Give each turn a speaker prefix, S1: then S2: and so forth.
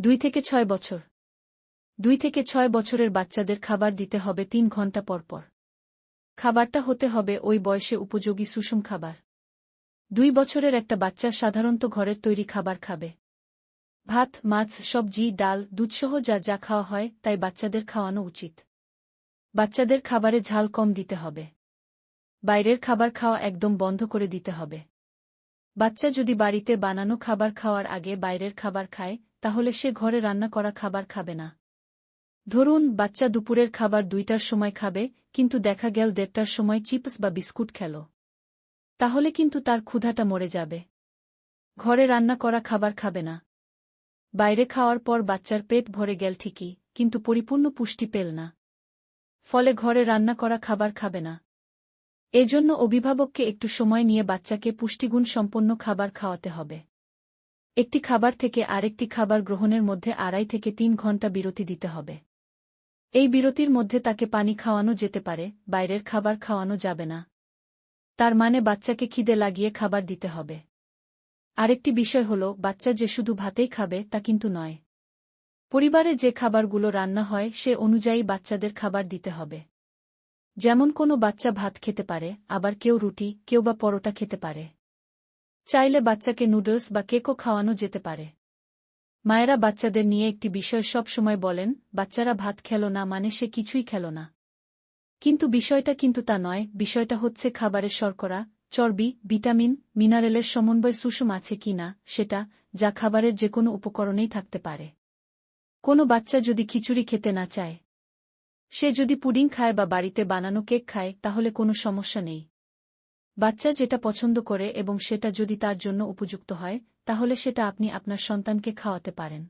S1: 2 থেকে 6 বছর। 2 থেকে 6 বছরের বাচ্চাদের খাবার দিতে হবে 3 ঘন্টা পরপর। খাবারটা হতে হবে ওই বয়সে উপযোগী সুষম খাবার। 2 বছরের একটা বাচ্চা সাধারণত ঘরের তৈরি খাবার খাবে। ভাত, মাছ, সবজি, ডাল, দুধসহ যা যা খাওয়া হয় তাই বাচ্চাদের খাওয়ানো উচিত। বাচ্চাদের খাবারে ঝাল কম দিতে হবে। বাইরের খাবার খাওয়া একদম বন্ধ করে দিতে হবে। বাচ্চা যদি বাড়িতে বানানো খাবার খাওয়ার আগে বাইরের খাবার খায়, তাহলে সে ঘরে রান্না করা খাবার খাবে না। ধরুন, বাচ্চা দুপুরের খাবার 2টার সময় খাবে, কিন্তু দেখা গেল 1:30টার সময় চিপস বা বিস্কুট খেল। তাহলে কিন্তু তার ক্ষুধাটা মরে যাবে। ঘরে রান্না করা খাবার খাবে না। বাইরে খাওয়ার পর বাচ্চার পেট ভরে গেল ঠিকই, কিন্তু পরিপূর্ণ পুষ্টি পেল না। ফলে ঘরে রান্না করা খাবার খাবে না। এজন্য অভিভাবককে একটু সময় নিয়ে বাচ্চাকে পুষ্টিগুণ সম্পন্ন খাবার খাওয়াতে হবে। একটি খাবার থেকে আরেকটি খাবার গ্রহণের মধ্যে 2.5 থেকে 3 ঘন্টা বিরতি দিতে হবে। এই বিরতির মধ্যে তাকে পানি খাওয়ানো যেতে পারে, বাইরের খাবার খাওয়ানো যাবে না। তার মানে বাচ্চাকে খিদে লাগিয়ে খাবার দিতে হবে। আরেকটি বিষয় হল, বাচ্চা যে শুধু ভাতেই খাবে তা কিন্তু নয়। পরিবারে যে খাবারগুলো রান্না হয় সে অনুযায়ী বাচ্চাদের খাবার দিতে হবে। যেমন কোনো বাচ্চা ভাত খেতে পারে, আবার কেউ রুটি, কেউ বা পরোটা খেতে পারে। চাইলে বাচ্চাকে নুডলস বা কেকও খাওয়ানো যেতে পারে। মায়েরা বাচ্চাদের নিয়ে একটি বিষয় সব সময় বলেন, বাচ্চারা ভাত খেল না মানে সে কিছুই খেল না। কিন্তু বিষয়টা কিন্তু তা নয়। বিষয়টা হচ্ছে খাবারের শর্করা, চর্বি, ভিটামিন, মিনারেলের সমন্বয় সুষম আছে কিনা সেটা, যা খাবারের যেকোনো উপকরণেই থাকতে পারে। কোনো বাচ্চা যদি খিচুড়ি খেতে না চায়, সে যদি পুডিং খায় বা বাড়িতে বানানো কেক খায়, তাহলে কোনো সমস্যা নেই। বাচ্চা যেটা পছন্দ করে এবং সেটা যদি তার জন্য উপযুক্ত হয়, তাহলে সেটা আপনি আপনার সন্তানকে খাওয়াতে পারেন।